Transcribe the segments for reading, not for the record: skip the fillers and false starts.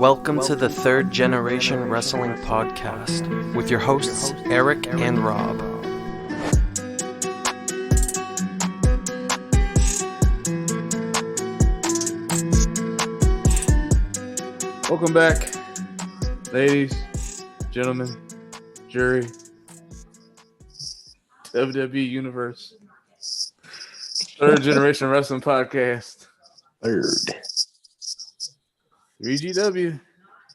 Welcome to the Third Generation Wrestling Podcast with your hosts, Eric and Rob. Welcome back, ladies, gentlemen, jury, WWE Universe, Third Generation Wrestling Podcast. Third. 3GW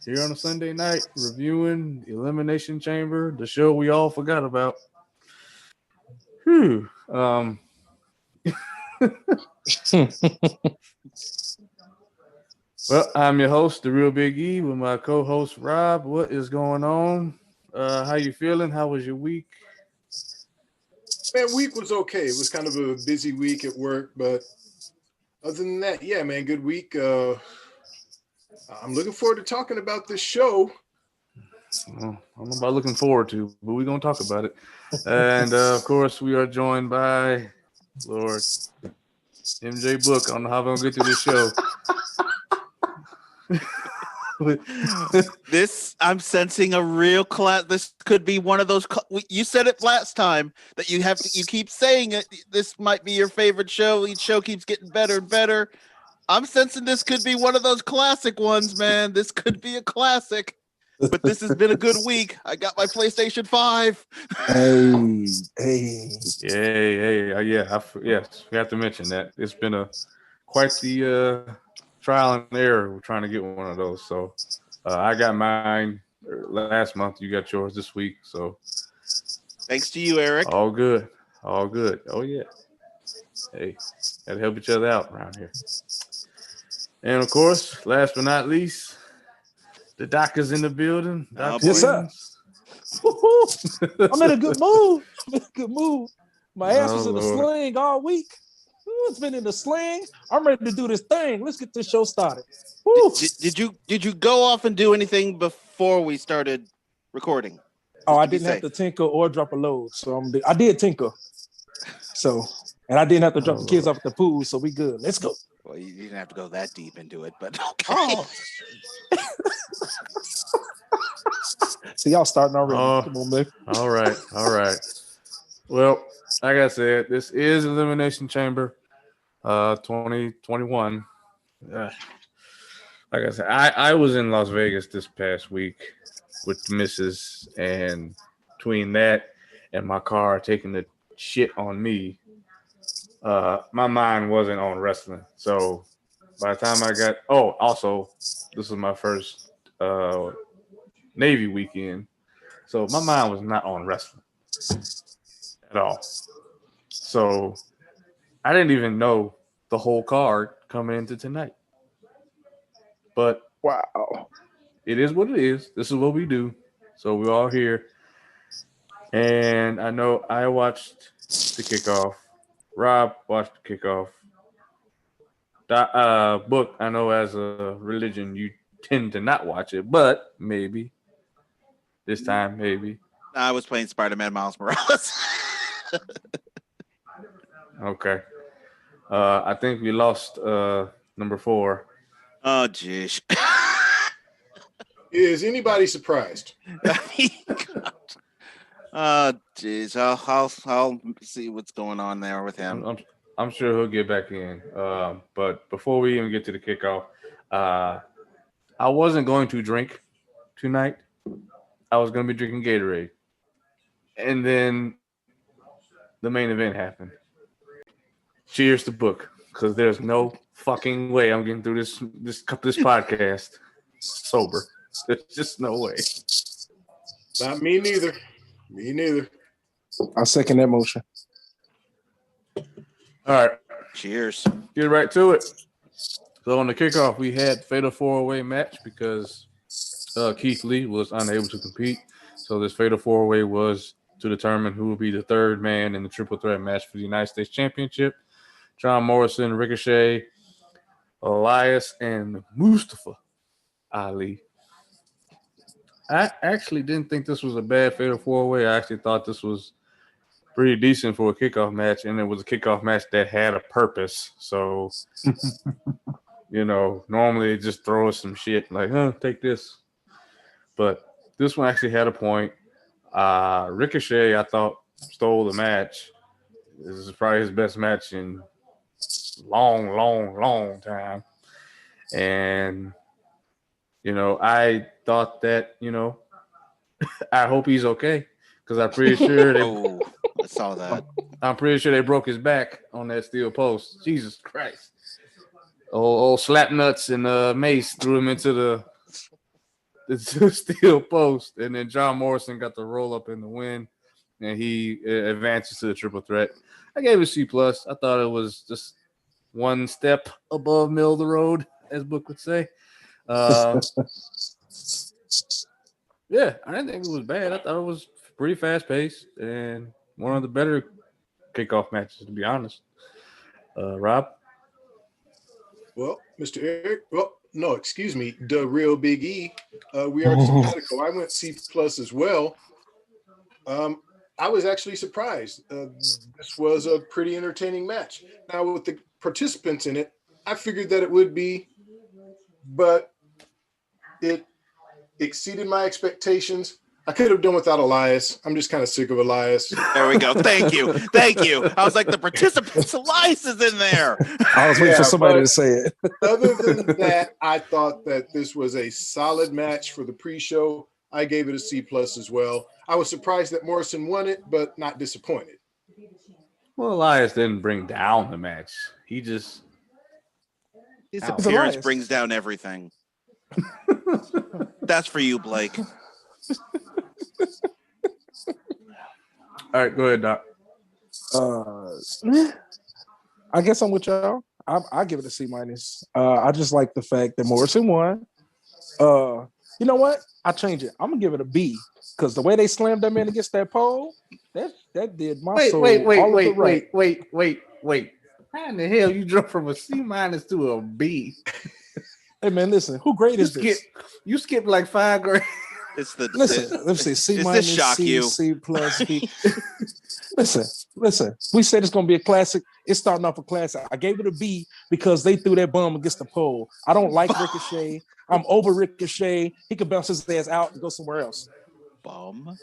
here on a Sunday night, reviewing Elimination Chamber, the show we all forgot about. Whew. Well, I'm your host, DaReal Big E, with my co-host Rob. What is going on? How you feeling? How was your week? Man, week was okay. It was kind of a busy week at work, but other than that, yeah, man, good week. I'm looking forward to talking about this show. Well, I don't know about looking forward to, but we're going to talk about it. And, of course, we are joined by Lord MJ Book. I don't know how I'm going to get through this show. I'm sensing a real class. This could be one of those. You said it last time that you keep saying it. This might be your favorite show. Each show keeps getting better and better. I'm sensing this could be one of those classic ones, man. This could be a classic. But this has been a good week. I got my PlayStation 5. Hey. Yes, we have to mention that. It's been quite the trial and error. We're trying to get one of those. So I got mine last month. You got yours this week. So thanks to you, Eric. All good. Oh, yeah. Hey, got to help each other out around here. And, of course, last but not least, the doc is in the building. Yes, sir. I'm in a good mood. My ass was in the sling all week. It's been in the sling. I'm ready to do this thing. Let's get this show started. Did you go off and do anything before we started recording? Oh, I didn't have to tinker or drop a load. So I did tinker. And I didn't have to drop the kids off at the pool. So we good. Let's go. Well, you didn't have to go that deep into it, but okay. Oh. See, y'all starting already. Come on, man. All right. Well, like I said, this is Elimination Chamber 2021. Like I said, I was in Las Vegas this past week with the missus, and between that and my car taking the shit on me, my mind wasn't on wrestling. So by the time I got also this was my first Navy weekend, so my mind was not on wrestling at all. So I didn't even know the whole card coming into tonight. But wow, it is what it is. This is what we do. So we're all here. And I know I watched the kickoff. Rob watched the kickoff. Book, I know as a religion you tend to not watch it, but maybe this time, maybe. I was playing Spider-Man Miles Morales. Okay. I think we lost number 4. Oh, jeez. Is anybody surprised? Oh, jeez. I'll see what's going on there with him. I'm sure he'll get back in. But before we even get to the kickoff, I wasn't going to drink tonight. I was going to be drinking Gatorade. And then the main event happened. Cheers to Book, because there's no fucking way I'm getting through this podcast sober. There's just no way. Not me neither. Me neither. I second that motion. All right. Cheers. Get right to it. So on the kickoff, we had Fatal 4-Way match because Keith Lee was unable to compete. So this Fatal 4-Way was to determine who will be the third man in the triple threat match for the United States Championship. John Morrison, Ricochet, Elias, and Mustafa Ali. I actually didn't think this was a bad Fatal 4-Way. I actually thought this was pretty decent for a kickoff match, and it was a kickoff match that had a purpose. So, Normally they just throw us some shit like, take this. But this one actually had a point. Ricochet, I thought, stole the match. This is probably his best match in long time. And, I thought that, I hope he's okay. Because I'm pretty sure I saw that. I'm pretty sure they broke his back on that steel post. Jesus Christ. Old Slapnuts and Mace threw him into the steel post. And then John Morrison got the roll up in the win. And he advances to the triple threat. I gave it a C+. I thought it was just one step above middle of the road, as Book would say. Yeah, I didn't think it was bad. I thought it was pretty fast paced and one of the better kickoff matches, to be honest. Rob? Well, Mr. Eric, no, excuse me, DaReal Big E. We are simpatico. I went C+ as well. I was actually surprised. This was a pretty entertaining match. Now, with the participants in it, I figured that it would be, but it exceeded my expectations. I could have done without Elias. I'm just kind of sick of Elias. There we go. Thank you. I was like, the participants, Elias is in there. I was waiting for somebody to say it. Other than that, I thought that this was a solid match for the pre-show. I gave it a C+ as well. I was surprised that Morrison won it, but not disappointed. Well, Elias didn't bring down the match. He just... His appearance brings down everything. That's for you, Blake. All right, go ahead, Doc. I guess I'm with y'all. I give it a C-. I just like the fact that Morrison won. You know what? I change it. I'm gonna give it a B because the way they slammed that man against that pole, that did my soul. Wait. How in the hell you jump from a C- to a B? Hey man, listen. Who grade is this? You skipped like 5 grades. Listen. Let's see. C-, does this shock C, you? C+, B. Listen. We said it's gonna be a classic. It's starting off a classic. I gave it a B because they threw that bum against the pole. I don't like Ricochet. I'm over Ricochet. He could bounce his ass out and go somewhere else. Bum.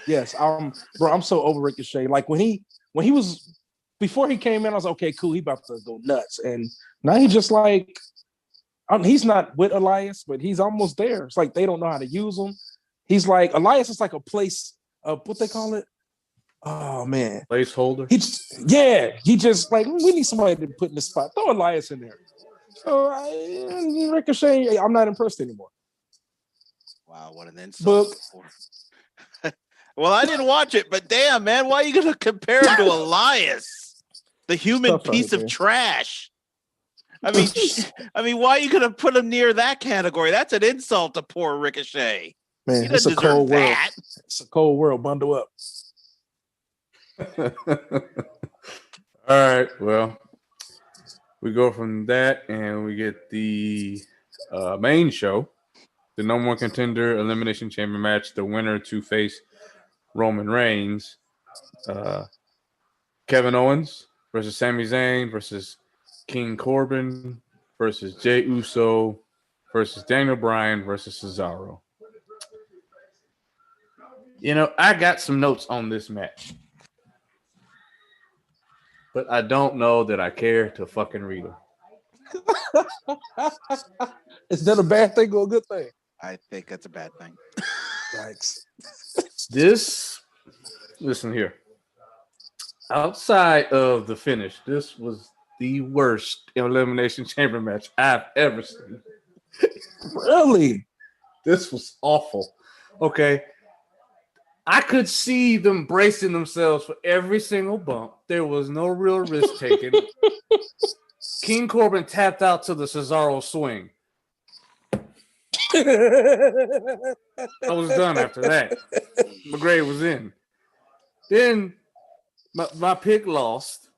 Yes, I'm so over Ricochet. Like when he was before he came in, I was like, okay, cool. He about to go nuts, and now he just like he's not with Elias, but he's almost there. It's like they don't know how to use him. He's like Elias is like a place what they call it. Oh man, Placeholder. He just like we need somebody to put in the spot. Throw Elias in there. So Ricochet, I'm not impressed anymore. Wow, what an insult! Well, I didn't watch it, but damn, man, why are you gonna compare him to Elias, the human piece of trash? I mean, why are you gonna put him near that category? That's an insult to poor Ricochet. Man, it's a cold world. It's a cold world. Bundle up. All right, well, we go from that and we get the main show, the number one contender elimination chamber match, the winner to face Roman Reigns, Kevin Owens versus Sami Zayn versus King Corbin versus Jey Uso versus Daniel Bryan versus Cesaro. I got some notes on this match, but I don't know that I care to fucking read them. Is that a bad thing or a good thing? I think that's a bad thing. Thanks. Listen here. Outside of the finish, this was the worst Elimination Chamber match I've ever seen. Really? This was awful. Okay. I could see them bracing themselves for every single bump. There was no real risk taken. King Corbin tapped out to the Cesaro swing. I was done after that. My grade was in. Then my pick lost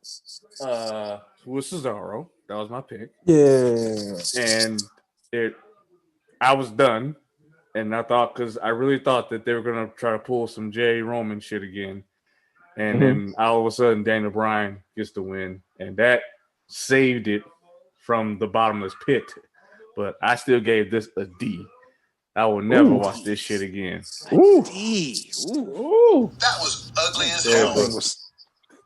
with Cesaro. That was my pick. Yeah. And I was done. And I thought, because I really thought that they were going to try to pull some Jey Roman shit again. And then all of a sudden, Daniel Bryan gets the win. And that saved it from the bottomless pit, but I still gave this a D. I will never watch this shit again. Ooh. D. Ooh. That was ugly as Yeah, hell.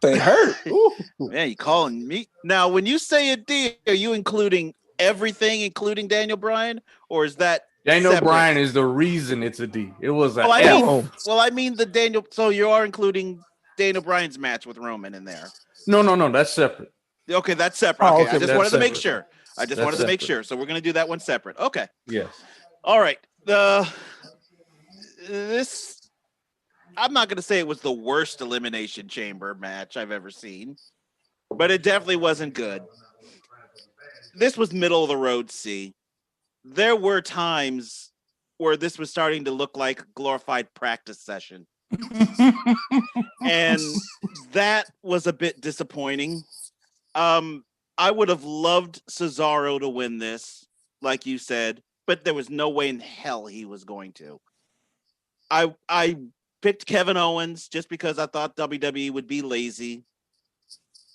They hurt. Ooh. Man, you calling me now? When you say a D, are you including everything, including Daniel Bryan, or is that Daniel separate? Bryan is the reason it's a D. It was a Oh, F. I mean the Daniel. So you are including Daniel Bryan's match with Roman in there. No, that's separate. Okay, that's separate. Oh, Okay, okay, I just that's wanted to make separate. sure. I just That's wanted to make separate. sure. So we're gonna do that one separate. Okay. Yes. All right. This I'm not gonna say it was the worst Elimination Chamber match I've ever seen, but it definitely wasn't good. This was middle of the road C. There were times where this was starting to look like a glorified practice session. And that was a bit disappointing. I would have loved Cesaro to win this, like you said, but there was no way in hell he was going to. I picked Kevin Owens just because I thought WWE would be lazy.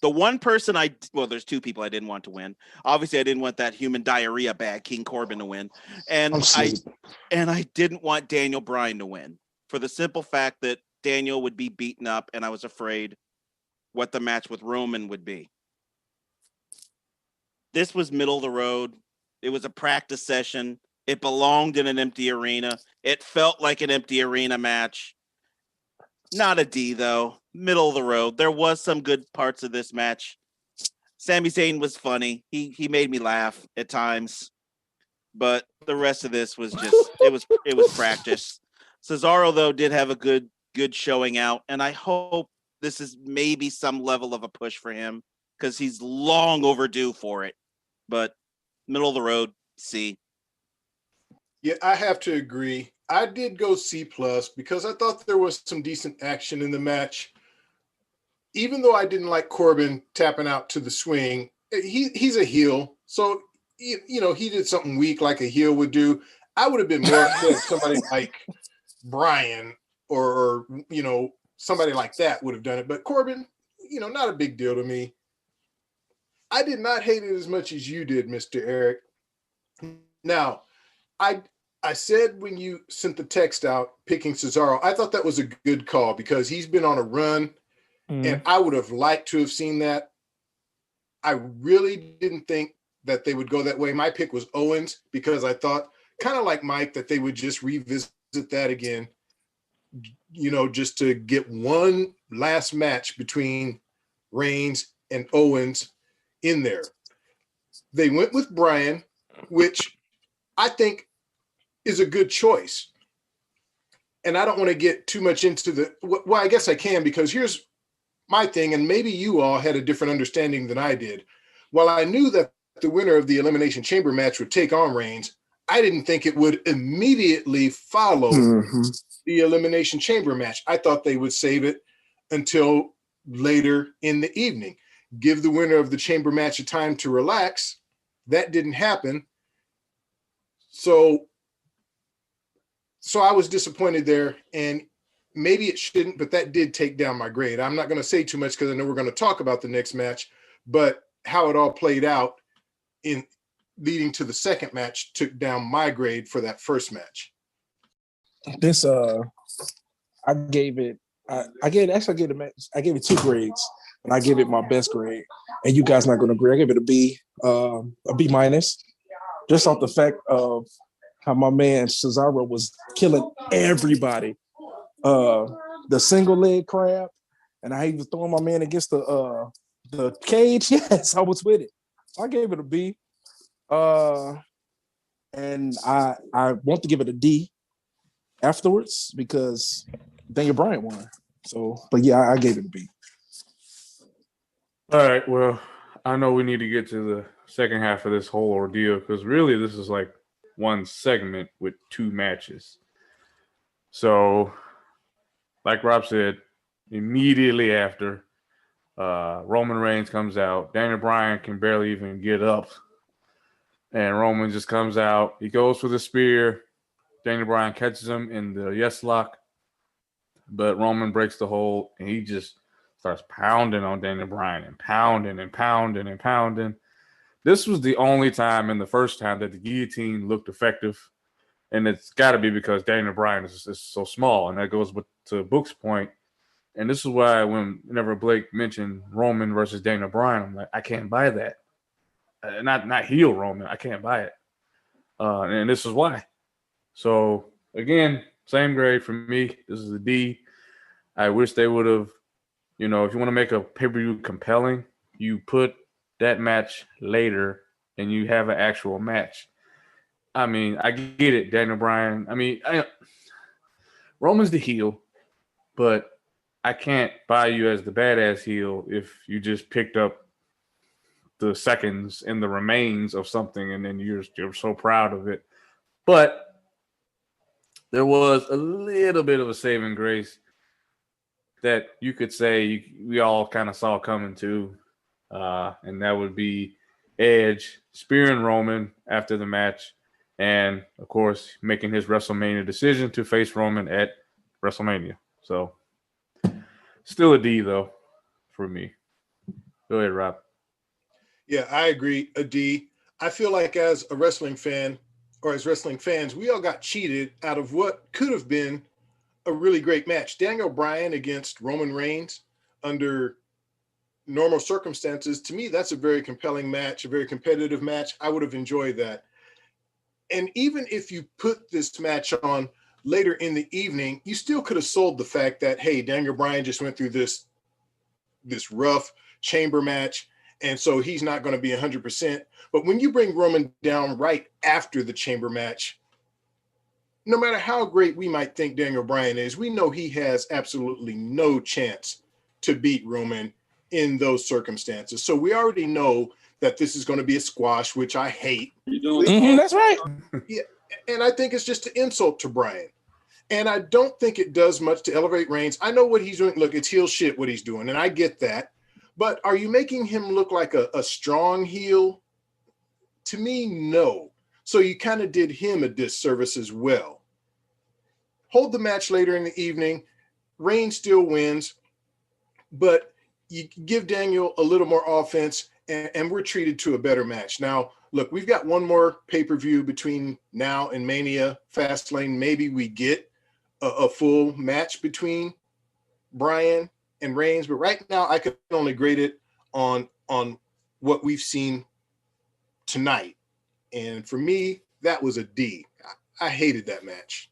The one person there's two people I didn't want to win. Obviously, I didn't want that human diarrhea bag, King Corbin, to win. And I didn't want Daniel Bryan to win for the simple fact that Daniel would be beaten up, and I was afraid what the match with Roman would be. This was middle of the road. It was a practice session. It belonged in an empty arena. It felt like an empty arena match. Not a D, though. Middle of the road. There was some good parts of this match. Sami Zayn was funny. He made me laugh at times. But the rest of this was just it was practice. Cesaro, though, did have a good showing out, and I hope this is maybe some level of a push for him because he's long overdue for it. But middle of the road, C. Yeah, I have to agree. I did go C+ because I thought there was some decent action in the match. Even though I didn't like Corbin tapping out to the swing, he's a heel. So, you know, he did something weak like a heel would do. I would have been more upset if somebody like Bryan or, you know, somebody like that would have done it. But Corbin, you know, not a big deal to me. I did not hate it as much as you did, Mr. Eric. Now, I said when you sent the text out picking Cesaro, I thought that was a good call because he's been on a run, and I would have liked to have seen that. I really didn't think that they would go that way. My pick was Owens because I thought, kind of like Mike, that they would just revisit that again, you know, just to get one last match between Reigns and Owens in there. They went with Bryan, which I think is a good choice. And I don't want to get too much into well, I guess I can, because here's my thing, and maybe you all had a different understanding than I did. While I knew that the winner of the Elimination Chamber match would take on Reigns, I didn't think it would immediately follow the Elimination Chamber match. I thought they would save it until later in the evening, give the winner of the Chamber match a time to relax. That didn't happen. So I was disappointed there, and maybe it shouldn't, but that did take down my grade. I'm not going to say too much because I know we're going to talk about the next match, but how it all played out in leading to the second match took down my grade for that first match. This I gave it it 2 grades, and I gave it my best grade. And you guys not going to agree. I gave it a B minus, just off the fact of how my man Cesaro was killing everybody. The single leg crab, and how he was throwing my man against the cage. Yes, I was with it. I gave it a B. And I want to give it a D afterwards because Daniel Bryan won. So, but yeah, I gave it a B. All right. Well, I know we need to get to the second half of this whole ordeal because really this is like one segment with 2 matches. So, like Rob said, immediately after Roman Reigns comes out, Daniel Bryan can barely even get up. And Roman just comes out. He goes for the spear. Daniel Bryan catches him in the yes lock. But Roman breaks the hold, and he just starts pounding on Daniel Bryan and pounding and pounding and pounding. this was the only time and the first time that the guillotine looked effective. And it's got to be because Daniel Bryan is so small. And that goes to Book's point. And this is why whenever Blake mentioned Roman versus Daniel Bryan, I'm like, I can't buy that. Not heel Roman. I can't buy it. And this is why. So, again, same grade for me. This is a D. I wish they would have, if you want to make a pay-per-view compelling, you put that match later and you have an actual match. I mean, I get it, Daniel Bryan. I mean, Roman's the heel, but I can't buy you as the badass heel if you just picked up the seconds and the remains of something and then you're so proud of it. But there was a little bit of a saving grace that you could say we all kind of saw coming too. And that would be Edge spearing Roman after the match. And, of course, making his WrestleMania decision to face Roman at WrestleMania. So, still a D, though, for me. Go ahead, Rob. Yeah, I agree. A D. I feel like as a wrestling fan, or as wrestling fans, we all got cheated out of what could have been a really great match. Daniel Bryan against Roman Reigns under normal circumstances. To me, that's a very compelling match, a very competitive match. I would have enjoyed that. And even if you put this match on later in the evening, you still could have sold the fact that, hey, Daniel Bryan just went through this rough chamber match, and so he's not going to be 100%. But when you bring Roman down right after the chamber match, no matter how great we might think Daniel Bryan is, we know he has absolutely no chance to beat Roman in those circumstances. So we already know that this is going to be a squash, which I hate. That's right. Yeah, and I think it's just an insult to Bryan. And I don't think it does much to elevate Reigns. I know what he's doing. Look, it's heel shit what he's doing, and I get that. But are you making him look like a strong heel? To me, no. So you kind of did him a disservice as well. Hold the match later in the evening. Reigns still wins, but you give Daniel a little more offense, and we're treated to a better match. Now, look, we've got one more pay-per-view between now and Mania, Fastlane. Maybe we get a full match between Bryan and Reigns, but right now I could only grade it on what we've seen tonight. And for me, that was a D. I hated that match.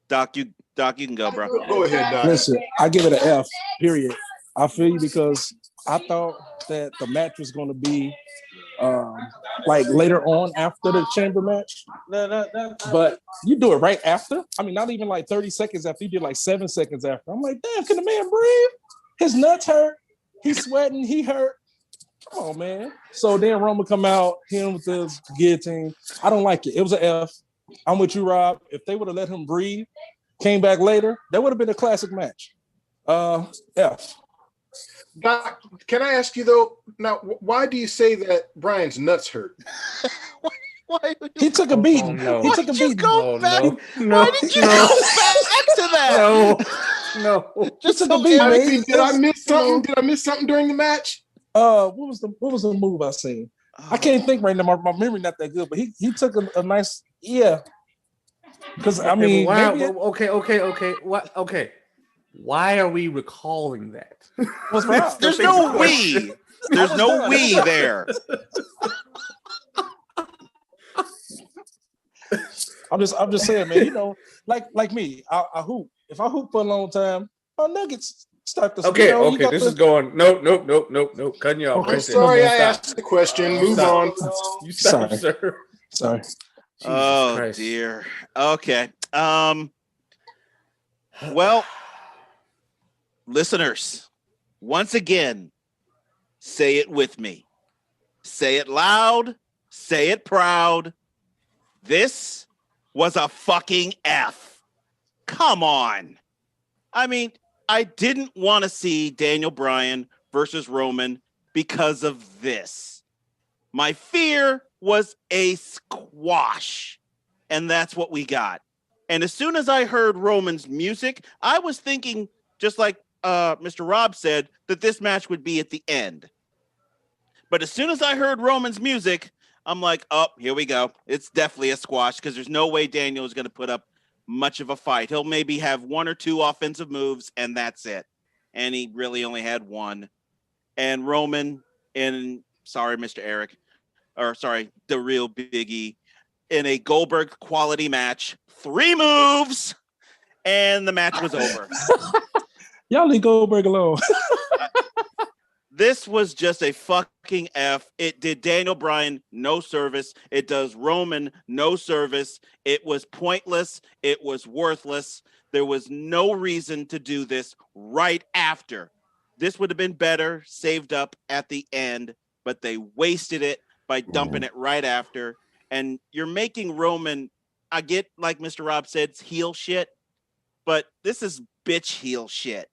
Doc, you can go, bro. Go ahead, Doc. Listen, I give it an F, period. I feel you because I thought that the match was going to be like later on after the chamber match. But you do it right after. I mean, not even like 30 seconds after. You did like 7 seconds after. I'm like, damn, can the man breathe? His nuts hurt. He's sweating. He hurt. Come on, man. So then Roman come out, him with the guillotine. I don't like it. It was an F. I'm with you, Rob. If they would have let him breathe, came back later, that would have been a classic match. F. Doc, can I ask you though? Now, why do you say that Bryan's nuts hurt? Why He took a beating. no. He took a beating. No. Why did you go back to that? No. Just took a beating. Did I miss something? Did I miss something during the match? What was the move I seen? I can't think right now. My memory not that good, but he took a nice Because I mean, wow. Okay. What? Okay. Why are we recalling that? What's wrong? There's no we. There's no we there. I'm just saying, man. You know, like me, I hoop. If I hoop for a long time, my nuggets start to. Okay, you know, okay. This is going. Nope. Cutting you off. Okay, Right Sorry, there. I asked the question. Move on. You stop, Sorry. sir. Sorry. Jesus Oh Christ. dear. Okay. Well, listeners, once again, say it with me. Say it loud. Say it proud. This was a fucking F. Come on. I mean, I didn't want to see Daniel Bryan versus Roman because of this. My fear was a squash, and that's what we got. And as soon as I heard Roman's music, I was thinking, just like Mr. Rob said, that this match would be at the end. But as soon as I heard Roman's music, I'm like, oh, here we go. It's definitely a squash because there's no way Daniel is going to put up much of a fight. He'll maybe have one or two offensive moves, and that's it. And he really only had one. And Roman, Mr. Eric, DaReal Big E, in a Goldberg quality match, 3 moves, and the match was over. Y'all leave Goldberg alone. This was just a fucking F. It did Daniel Bryan no service. It does Roman no service. It was pointless. It was worthless. There was no reason to do this right after. This would have been better saved up at the end, but they wasted it by dumping it right after. And you're making Roman, I get, like Mr. Rob said, it's heel shit, but this is bitch heel shit.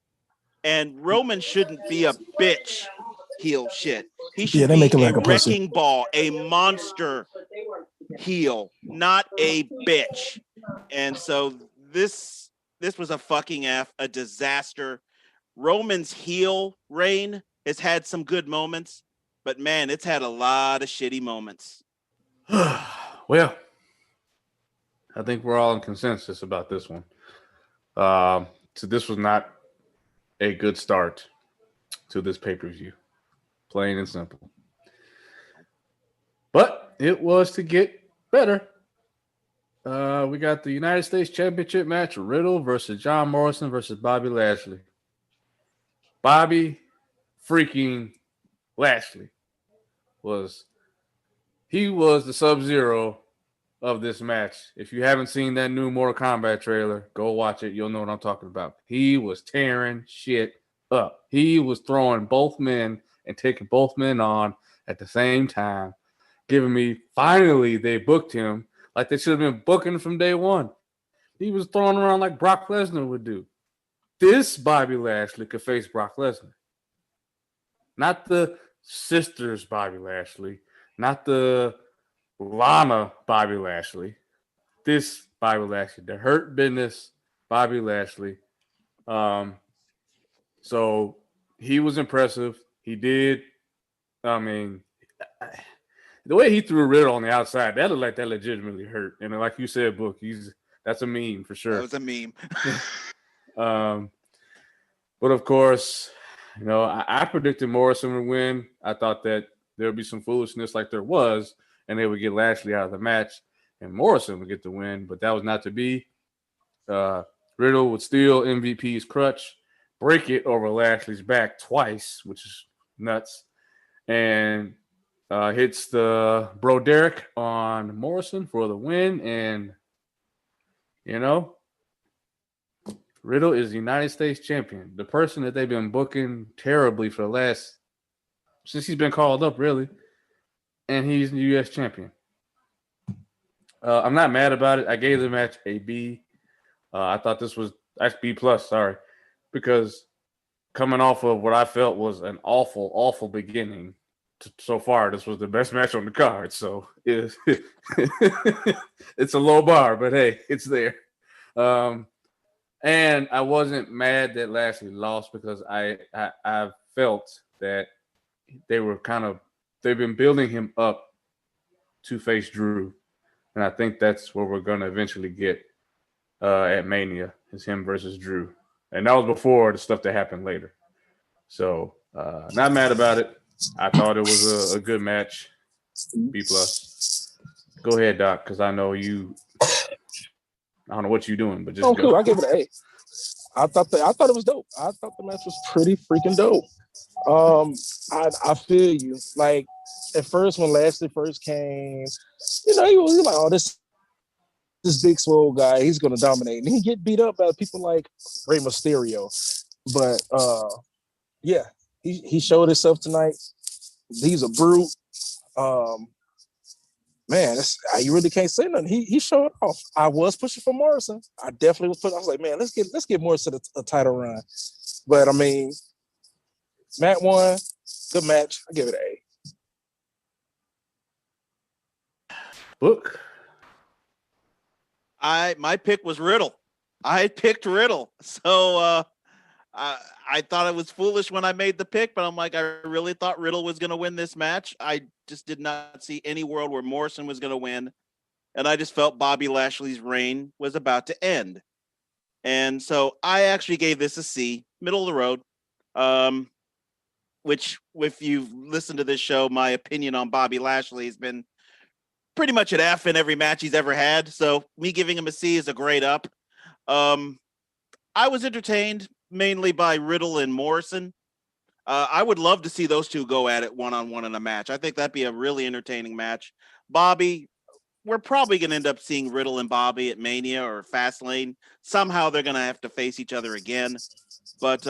And Roman shouldn't be a bitch heel shit. He should be a wrecking ball, a monster heel, not a bitch. And so this was a fucking F, a disaster. Roman's heel reign has had some good moments, but man, it's had a lot of shitty moments. Well, I think we're all in consensus about this one. So this was not a good start to this pay-per-view, plain and simple. But it was to get better. We got the United States Championship match, Riddle versus John Morrison versus Bobby Lashley. Bobby freaking Lashley was the Sub-Zero of this match. If you haven't seen that new Mortal Kombat trailer, go watch it. You'll know what I'm talking about. He was tearing shit up. He was throwing both men and taking both men on at the same time, giving me, finally, they booked him like they should have been booking from day one. He was throwing around like Brock Lesnar would do. This Bobby Lashley could face Brock Lesnar. Not the sisters Bobby Lashley, not the Lana Bobby Lashley. This Bobby Lashley, the Hurt Business Bobby Lashley. So he was impressive. He did. I mean, the way he threw Riddle on the outside, that looked like that legitimately hurt. And like you said, Book, that's a meme for sure. That was a meme. But of course, I predicted Morrison would win. I thought that there would be some foolishness like there was, and they would get Lashley out of the match, and Morrison would get the win. But that was not to be. Riddle would steal MVP's crutch, break it over Lashley's back twice, which is nuts, and hits the Bro Derek on Morrison for the win. And, Riddle is the United States champion, the person that they've been booking terribly for since he's been called up, really. And he's the U.S. champion. I'm not mad about it. I gave the match a B. I thought this was B+, because coming off of what I felt was an awful, awful beginning so far, this was the best match on the card. So it's a low bar, but hey, it's there. And I wasn't mad that Lashley lost because I felt that they've been building him up to face Drew. And I think that's where we're going to eventually get at Mania, is him versus Drew. And that was before the stuff that happened later. So not mad about it. I thought it was a good match. B+. Go ahead, Doc, because I know you. I don't know what you're doing, but just go. Cool. I give it an A. I thought it was dope. I thought the match was pretty freaking dope. I feel you. Like at first when Lashley first came, he was like, "Oh, this big swole guy, he's gonna dominate," and he get beat up by people like Rey Mysterio. But yeah, he showed himself tonight. He's a brute. Man, you really can't say nothing. He showed off. I was pushing for Morrison. I definitely was. I was like, man, let's get Morrison a title run. But I mean, Matt won. Good match. I give it an A. Book. My pick was Riddle. I picked Riddle. So I thought it was foolish when I made the pick, but I'm like, I really thought Riddle was going to win this match. I just did not see any world where Morrison was going to win. And I just felt Bobby Lashley's reign was about to end. And so I actually gave this a C, middle of the road. Which, if you've listened to this show, my opinion on Bobby Lashley has been pretty much an F in every match he's ever had. So me giving him a C is a grade up. I was entertained mainly by Riddle and Morrison. I would love to see those two go at it one-on-one in a match. I think that'd be a really entertaining match. Bobby, we're probably going to end up seeing Riddle and Bobby at Mania or Fastlane. Somehow they're going to have to face each other again. But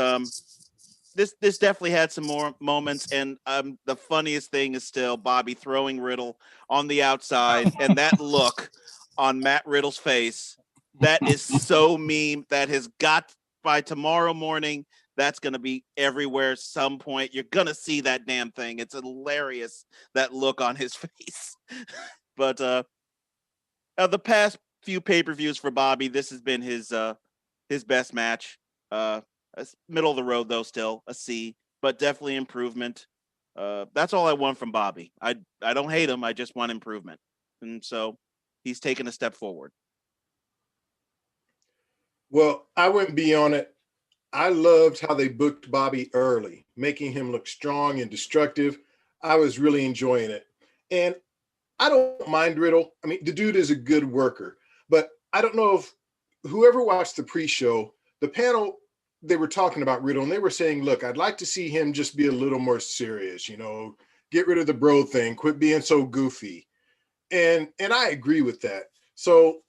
this definitely had some more moments. And the funniest thing is still Bobby throwing Riddle on the outside and that look on Matt Riddle's face. That is so meme. That has got, by tomorrow morning, that's going to be everywhere some point. You're going to see that damn thing. It's hilarious, that look on his face. But the past few pay-per-views for Bobby, this has been his best match. Middle of the road, though, still a C, but definitely improvement. That's all I want from Bobby. I don't hate him. I just want improvement. And so he's taken a step forward. Well, I went beyond it. I loved how they booked Bobby early, making him look strong and destructive. I was really enjoying it. And I don't mind Riddle. I mean, the dude is a good worker. But I don't know if whoever watched the pre-show, the panel, they were talking about Riddle, and they were saying, look, I'd like to see him just be a little more serious, get rid of the bro thing, quit being so goofy. And I agree with that. So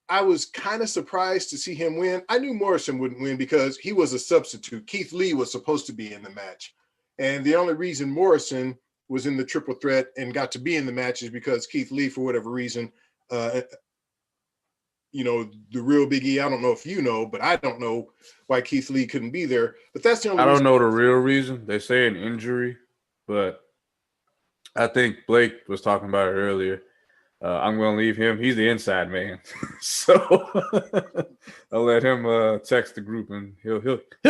I was kind of surprised to see him win. I knew Morrison wouldn't win because he was a substitute. Keith Lee was supposed to be in the match. And the only reason Morrison was in the triple threat and got to be in the match is because Keith Lee, for whatever reason, the real Big E, I don't know if you know, but I don't know why Keith Lee couldn't be there. But that's the only reason. I don't know the real reason. They say an injury, but I think Blake was talking about it earlier. I'm going to leave him. He's the inside man. So I'll let him text the group and he'll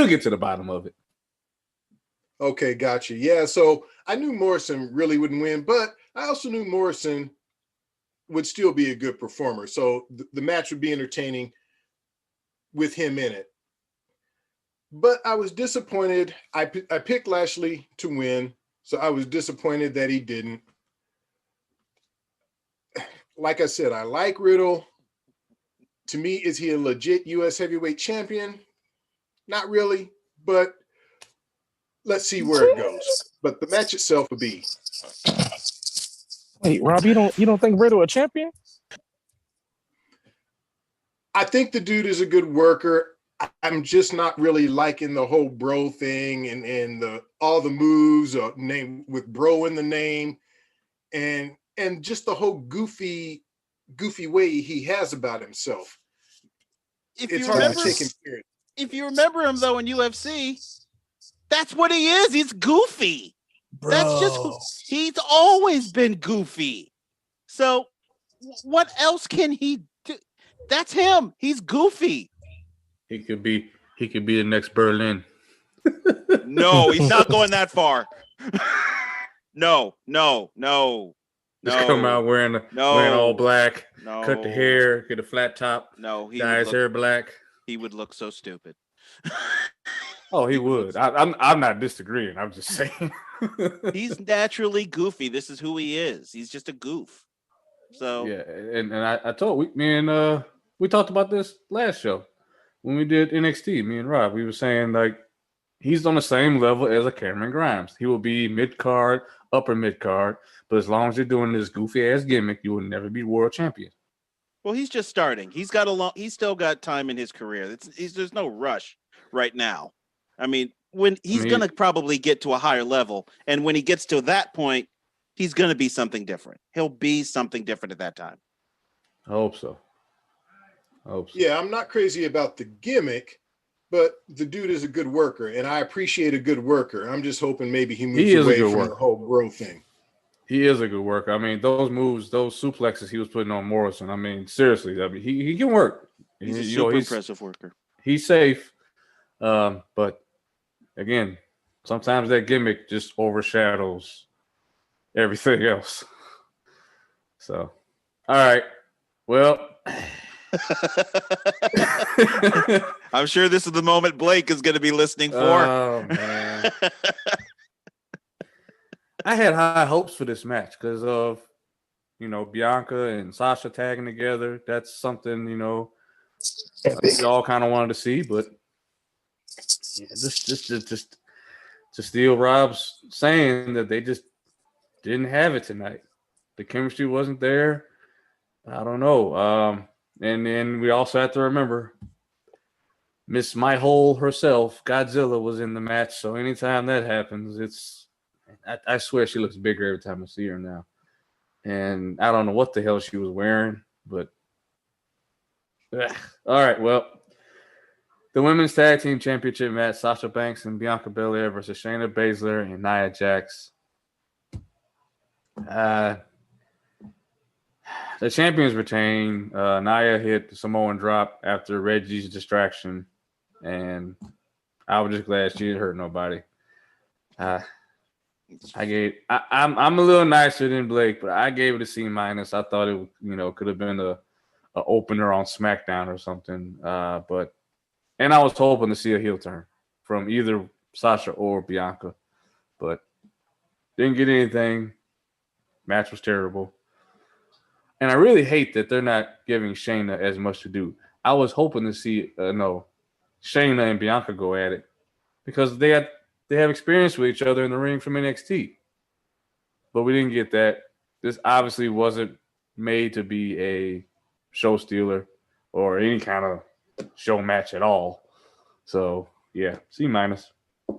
get to the bottom of it. Okay, gotcha. Yeah, so I knew Morrison really wouldn't win, but I also knew Morrison would still be a good performer. So the match would be entertaining with him in it. But I was disappointed. I picked Lashley to win, so I was disappointed that he didn't. Like I said, I like Riddle. To me, is he a legit U.S. heavyweight champion? Not really, but let's see where it goes. But the match itself would be. Wait, Rob, you don't think Riddle a champion? I think the dude is a good worker. I'm just not really liking the whole bro thing and all the moves name with bro in the name and just the whole goofy way he has about himself. It's hard to take him serious. If you remember him though in UFC, that's what he is. He's goofy. Bro. That's just he's always been goofy. So what else can he do? That's him. He's goofy. He could be the next Berlin. No, he's not going that far. No. Just come out wearing all black, cut the hair, get a flat top, dye his hair black. He would look so stupid. Oh, he would. I'm not disagreeing. I'm just saying. He's naturally goofy. This is who he is. He's just a goof. So yeah, and I told we talked about this last show when we did NXT. Me and Rob, we were saying like he's on the same level as a Cameron Grimes. He will be mid card, upper mid card, but as long as you're doing this goofy ass gimmick, you will never be world champion. Well, he's just starting. He's still got time in his career. There's no rush right now. I mean, gonna probably get to a higher level, and when he gets to that point, he's gonna be something different. He'll be something different at that time. I hope so. Yeah, I'm not crazy about the gimmick, but the dude is a good worker, and I appreciate a good worker. I'm just hoping maybe he moves away from the whole bro thing. He is a good worker. I mean, those moves, those suplexes he was putting on Morrison. I mean, seriously, I mean, he can work. He's a super impressive worker. He's safe, but again, sometimes that gimmick just overshadows everything else. So, all right. Well, I'm sure this is the moment Blake is going to be listening for. Oh, man. I had high hopes for this match because of, Bianca and Sasha tagging together. That's something, we all kind of wanted to see, but yeah, just to steal Rob's saying that they just didn't have it tonight. The chemistry wasn't there. I don't know. And then we also have to remember Miss My Hole herself, Godzilla, was in the match. So anytime that happens, I swear she looks bigger every time I see her now. And I don't know what the hell she was wearing, but all right. Well, the Women's Tag Team Championship match, Sasha Banks and Bianca Belair versus Shayna Baszler and Nia Jax. The champions retain. Nia hit the Samoan drop after Reggie's distraction, and I was just glad she didn't hurt nobody. I'm a little nicer than Blake, but I gave it a C-. I thought it could have been a opener on SmackDown or something. And I was hoping to see a heel turn from either Sasha or Bianca, but didn't get anything. Match was terrible. And I really hate that they're not giving Shayna as much to do. I was hoping to see Shayna and Bianca go at it because they have experience with each other in the ring from NXT. But we didn't get that. This obviously wasn't made to be a show stealer or any kind of show match at all. So, yeah, C-.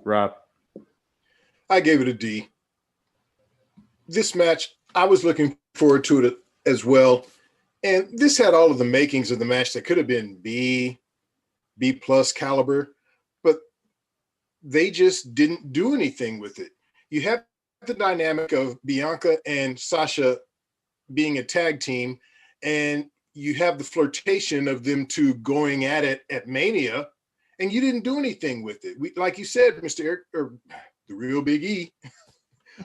Rob? I gave it a D. This match, I was looking forward to it as well. And this had all of the makings of the match that could have been B plus caliber, but they just didn't do anything with it. You have the dynamic of Bianca and Sasha being a tag team, and you have the flirtation of them two going at it at Mania, and you didn't do anything with it. Like you said, Mr. Eric, or the real Big E,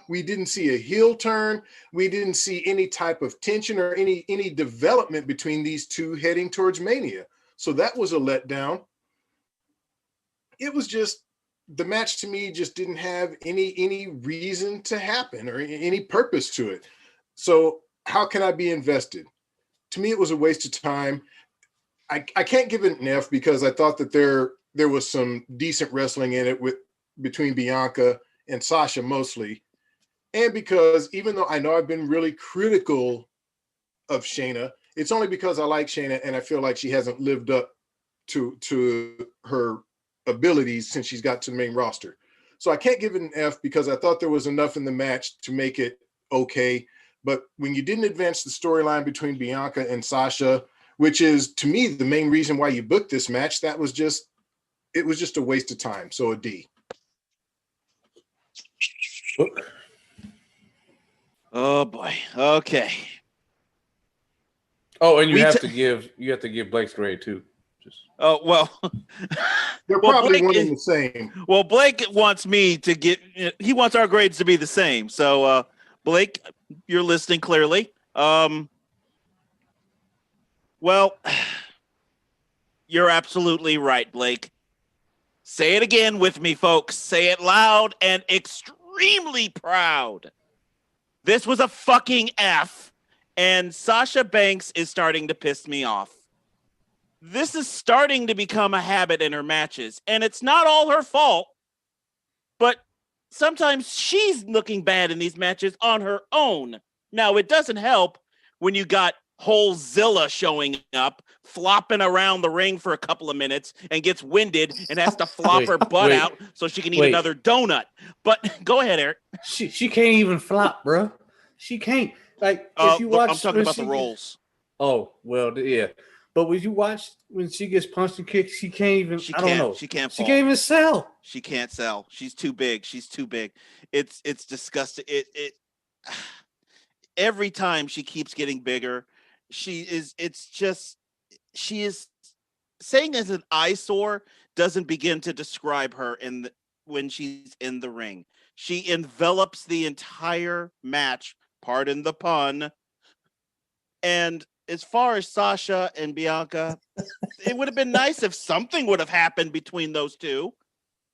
we didn't see a heel turn. We didn't see any type of tension or any development between these two heading towards Mania. So that was a letdown. It was just, the match to me just didn't have any reason to happen or any purpose to it. So how can I be invested? To me, it was a waste of time. I can't give it an F because I thought that there was some decent wrestling in it between Bianca and Sasha mostly. And because even though I know I've been really critical of Shayna, it's only because I like Shayna and I feel like she hasn't lived up to her abilities since she's got to the main roster. So I can't give it an F because I thought there was enough in the match to make it okay. But when you didn't advance the storyline between Bianca and Sasha, which is to me the main reason why you booked this match, it was just a waste of time. So a D. Oh boy. Okay. Oh, and you have to give Blake's grade too. Oh well. They're probably one and the same. Well, Blake wants me to he wants our grades to be the same. So Blake, you're listening clearly. Well, you're absolutely right, Blake. Say it again with me, folks. Say it loud and extremely proud. This was a fucking F, and Sasha Banks is starting to piss me off. This is starting to become a habit in her matches, and it's not all her fault, but sometimes she's looking bad in these matches on her own. Now, it doesn't help when you got whole Zilla showing up, flopping around the ring for a couple of minutes and gets winded and has to flop her butt out so she can eat another donut. But go ahead, Eric. She can't even flop, bro. She can't. Like, if you watch, I'm talking about the rolls. Oh, well, yeah. But when you watch when she gets punched and kicked, she can't even. I don't know. She can't. She can't even sell. She can't sell. She's too big. It's disgusting. It every time she keeps getting bigger, she is saying as an eyesore doesn't begin to describe her in when she's in the ring. She envelops the entire match, pardon the pun. And as far as Sasha and Bianca, it would have been nice if something would have happened between those two.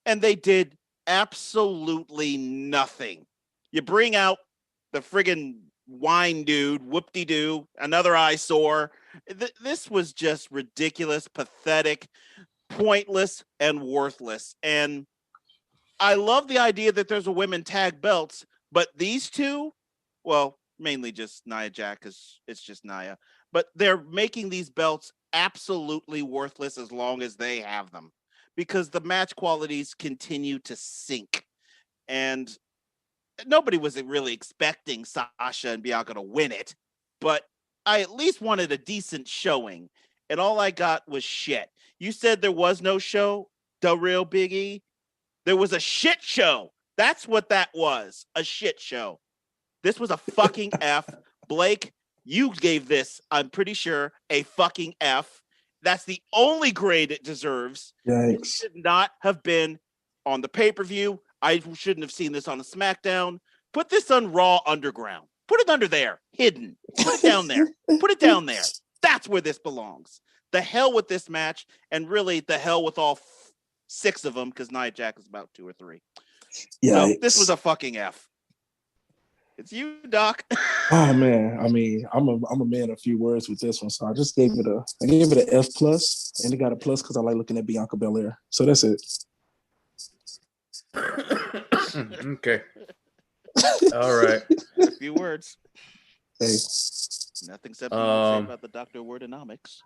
And they did absolutely nothing. You bring out the friggin' wine dude, whoop-de-doo, another eyesore. This was just ridiculous, pathetic, pointless, and worthless. And I love the idea that there's a women tag belts, but these two, well, mainly just Nia Jax, because it's just Nia, but they're making these belts absolutely worthless as long as they have them, because the match qualities continue to sink. And nobody was really expecting Sasha and Bianca to win it, but I at least wanted a decent showing, and all I got was shit. You said there was no show, DaReal Big E. There was a shit show. That's what that was, a shit show. This was a fucking F. Blake, you gave this, I'm pretty sure, a fucking F. That's the only grade it deserves. Yikes. It should not have been on the pay-per-view. I shouldn't have seen this on a SmackDown. Put this on Raw Underground. Put it under there, hidden. Put it down there. Put it down there. That's where this belongs. The hell with this match, and really the hell with all 6 of them, because Nia Jax is about 2 or 3. Yeah, So this was a fucking F. It's you, Doc. Oh man, I mean, I'm a man of few words with this one, so I just gave it an F plus, and it got a plus because I like looking at Bianca Belair. So that's it. Okay. All right. A few words. Hey, Nothing except you say about the Dr. Wordonomics.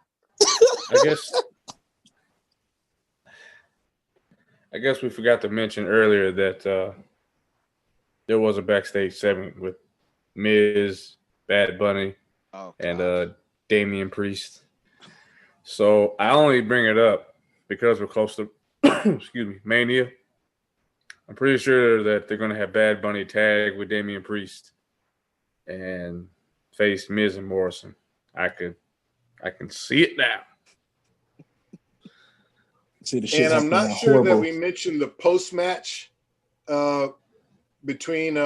I guess we forgot to mention earlier that there was a backstage segment with Miz, Bad Bunny, and Damian Priest. So I only bring it up because we're close to Mania. I'm pretty sure that they're going to have Bad Bunny tag with Damian Priest and face Miz and Morrison. I can see it now. See, the shit's And I'm not sure horrible. that we mentioned the post-match between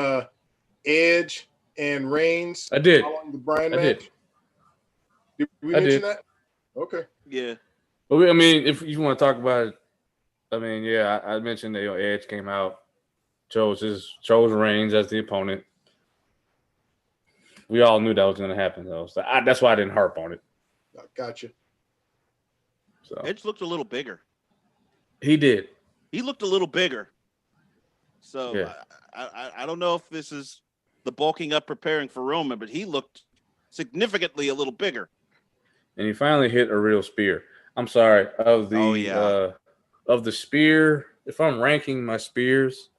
Edge and Reigns. I did. Following the Bryan I match. Did we mention that? Okay. Yeah. But I mean, if you want to talk about it, I mean, yeah, I mentioned that Edge came out, chose Reigns as the opponent. We all knew that was going to happen, though. So that's why I didn't harp on it. Gotcha. So Edge looked a little bigger. He did. He looked a little bigger. So yeah. I don't know if this is the bulking up preparing for Roman, but he looked significantly a little bigger. And he finally hit a real spear. I'm sorry, of the spear, if I'm ranking my spears,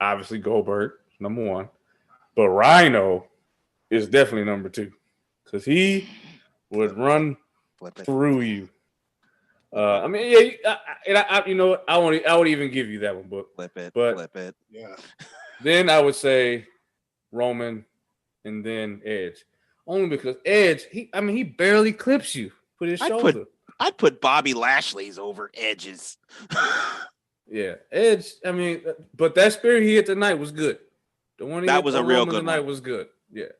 obviously Goldberg, number 1. But Rhino is definitely number 2. Because he would run through you. I mean, yeah, you know what? I would even give you that one, but flip it. Yeah. Then I would say Roman, and then Edge, only because Edge, he barely clips you with his shoulder. I'd put Bobby Lashley's over Edge's. Yeah, Edge. I mean, but that spear he hit tonight was good. The one he that hit was a real Roman good tonight one. was good. Yeah.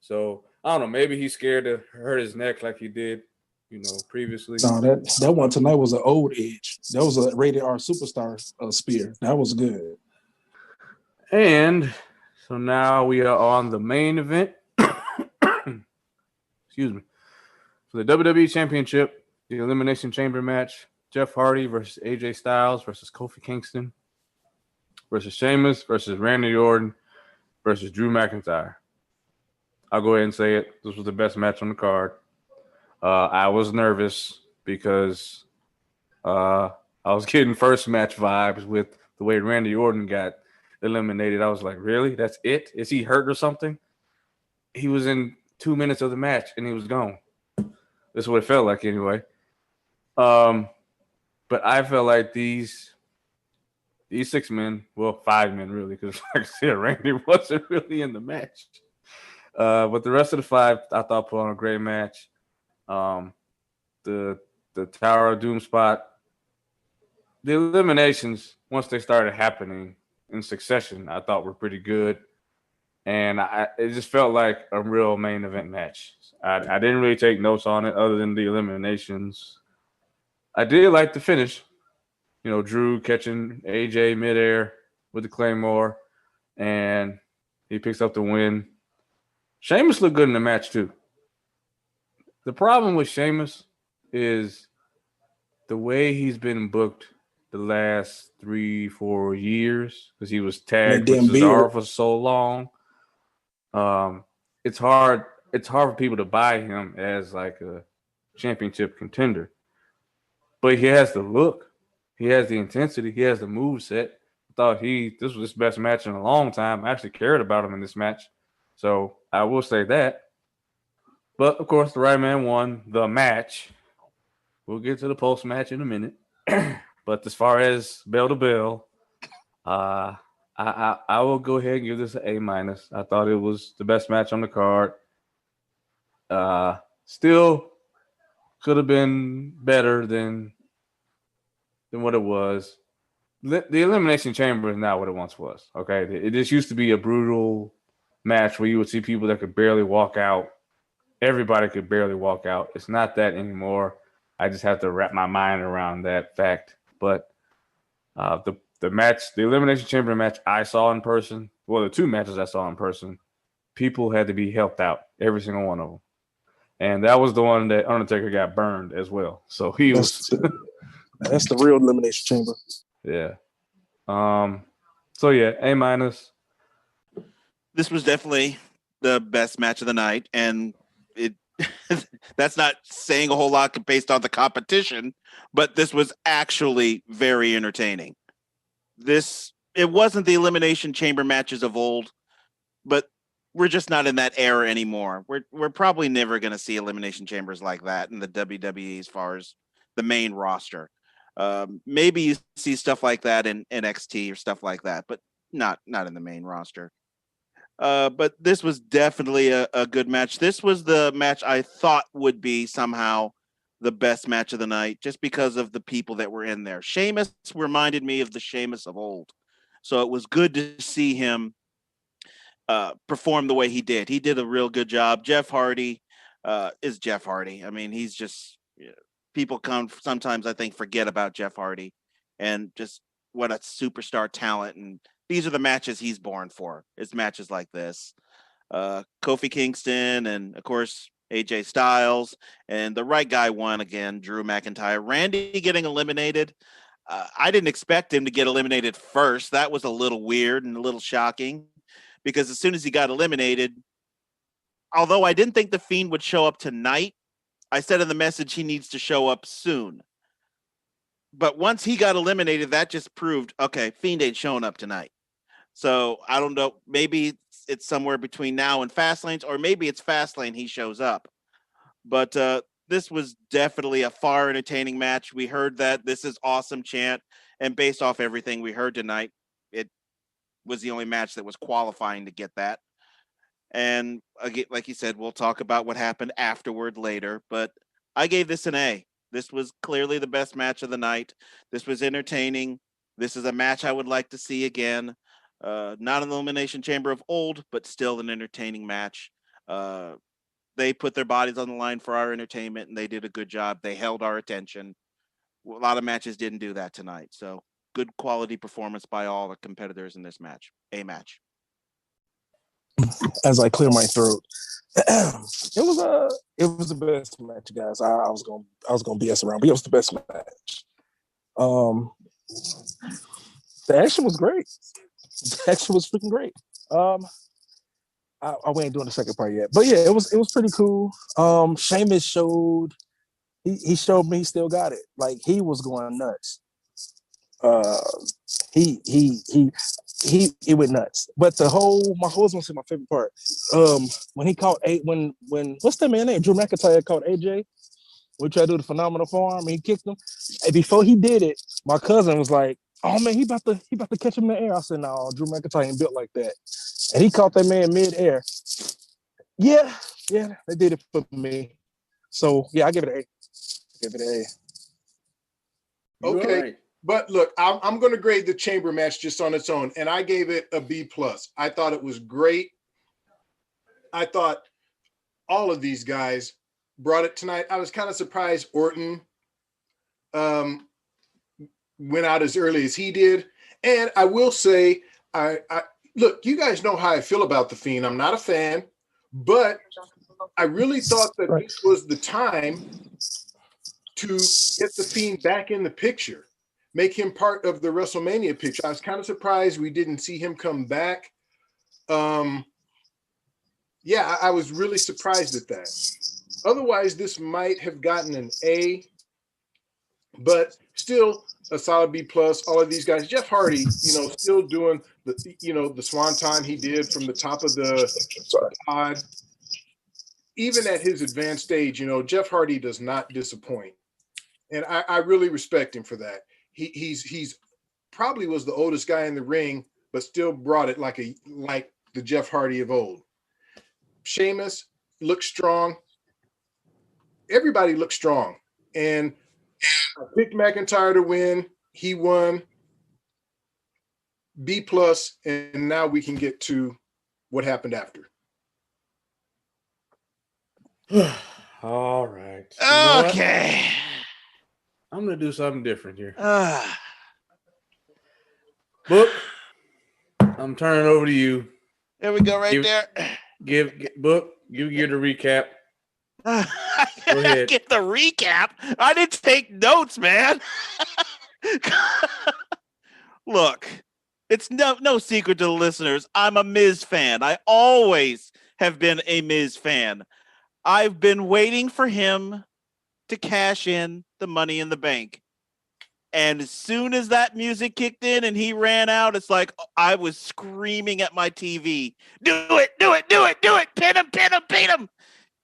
So I don't know. Maybe he's scared to hurt his neck like he did, previously. No, that one tonight was an old Edge. That was a rated R superstar spear. That was good. And so now we are on the main event. Excuse me. For the WWE Championship, the Elimination Chamber match, Jeff Hardy versus AJ Styles versus Kofi Kingston versus Sheamus versus Randy Orton versus Drew McIntyre. I'll go ahead and say it. This was the best match on the card. I was nervous because I was getting first match vibes with the way Randy Orton got eliminated. I was like, really? That's it? Is he hurt or something? He was in 2 minutes of the match and he was gone. That's what it felt like anyway. But I felt like these 6 men, well, 5 men really, because like I said, Randy wasn't really in the match. But the rest of the 5, I thought put on a great match. The Tower of Doom spot the eliminations, once they started happening in succession, I thought were pretty good. And it just felt like a real main event match. I didn't really take notes on it other than the eliminations. I did like the finish. You know, Drew catching AJ midair with the Claymore, and he picks up the win. Sheamus looked good in the match, too. The problem with Sheamus is the way he's been booked the last 3-4 years, because he was tagged with Cesaro for so long. It's hard for people to buy him as like a championship contender. But he has the look, he has the intensity, he has the move set. I thought this was his best match in a long time. I actually cared about him in this match. So I will say that. But of course, the right man won the match. We'll get to the post match in a minute. But as far as bell to bell, I will go ahead and give this an A-. I thought it was the best match on the card. Still could have been better than what it was. The Elimination Chamber is not what it once was. Okay, it just used to be a brutal match where you would see people that could barely walk out. Everybody could barely walk out. It's not that anymore. I just have to wrap my mind around that fact. But the match, the Elimination Chamber match I saw in person, well, the two matches I saw in person, people had to be helped out, every single one of them. And that was the one that Undertaker got burned as well. So that's the real Elimination Chamber. Yeah. So yeah, A-. This was definitely the best match of the night, and it that's not saying a whole lot based on the competition, but this was actually very entertaining. It wasn't the Elimination Chamber matches of old, but we're just not in that era anymore. We're probably never going to see Elimination Chambers like that in the WWE as far as the main roster. Maybe you see stuff like that in NXT or stuff like that, but not in the main roster. But this was definitely a good match. This was the match I thought would be somehow the best match of the night, just because of the people that were in there. Sheamus reminded me of the Sheamus of old. So it was good to see him perform the way he did. He did a real good job. Jeff Hardy is Jeff Hardy. I mean, he's just, people sometimes I think forget about Jeff Hardy and just what a superstar talent. And these are the matches he's born for. It's matches like this. Kofi Kingston and, of course, AJ Styles. And the right guy won again, Drew McIntyre. Randy getting eliminated. I didn't expect him to get eliminated first. That was a little weird and a little shocking, because as soon as he got eliminated, although I didn't think The Fiend would show up tonight, I said in the message he needs to show up soon. But once he got eliminated, that just proved, okay, Fiend ain't showing up tonight. So I don't know. Maybe it's somewhere between now and Fastlane, or maybe it's Fastlane he shows up. But this was definitely a far entertaining match. We heard that "This is awesome" chant, and based off everything we heard tonight, it was the only match that was qualifying to get that. And again, like you said, we'll talk about what happened afterward later. But I gave this an A. This was clearly the best match of the night. This was entertaining. This is a match I would like to see again. Not an Elimination Chamber of old, but still an entertaining match. They put their bodies on the line for our entertainment, and they did a good job. They held our attention. A lot of matches didn't do that tonight. So good quality performance by all the competitors in this match. A match. As I clear my throat, it was the best match, guys. I was gonna BS around, but it was the best match. The action was great. The action was freaking great. I ain't doing the second part yet, but yeah, it was pretty cool. Sheamus showed he showed me he still got it. Like, he was going nuts. He went nuts. But my husband said my favorite part. When he caught when what's that man's name? Drew McIntyre caught AJ. We tried to do the phenomenal form, and he kicked him. And before he did it, my cousin was like, "Oh man, he about to catch him in the air." I said, "No, Drew McIntyre ain't built like that." And he caught that man mid-air. Yeah, they did it for me. So yeah, I give it an A. Okay. Right. But look, I'm going to grade the Chamber match just on its own, and I gave it a B+. I thought it was great. I thought all of these guys brought it tonight. I was kind of surprised Orton went out as early as he did. And I will say, I look, you guys know how I feel about The Fiend. I'm not a fan, but I really thought that this was the time to get The Fiend back in the picture, make him part of the WrestleMania picture. I was kind of surprised we didn't see him come back. Yeah, I was really surprised at that. Otherwise, this might have gotten an A, but still a solid B+. All of these guys, Jeff Hardy, still doing the swanton he did from the top of the pod. Even at his advanced age, Jeff Hardy does not disappoint, and I really respect him for that. He's probably was the oldest guy in the ring, but still brought it like the Jeff Hardy of old. Sheamus looks strong. Everybody looks strong, and I picked McIntyre to win. He won. B+, and now we can get to what happened after. All right. Okay. I'm gonna do something different here. Book, I'm turning over to you. There we go, there. Give the recap. Go ahead. Get the recap. I didn't take notes, man. Look, it's no secret to the listeners. I'm a Miz fan. I always have been a Miz fan. I've been waiting for him to cash in the Money in the Bank. And as soon as that music kicked in and he ran out, it's like I was screaming at my TV. Do it, do it, do it, do it. Pin him, pin him, pin him.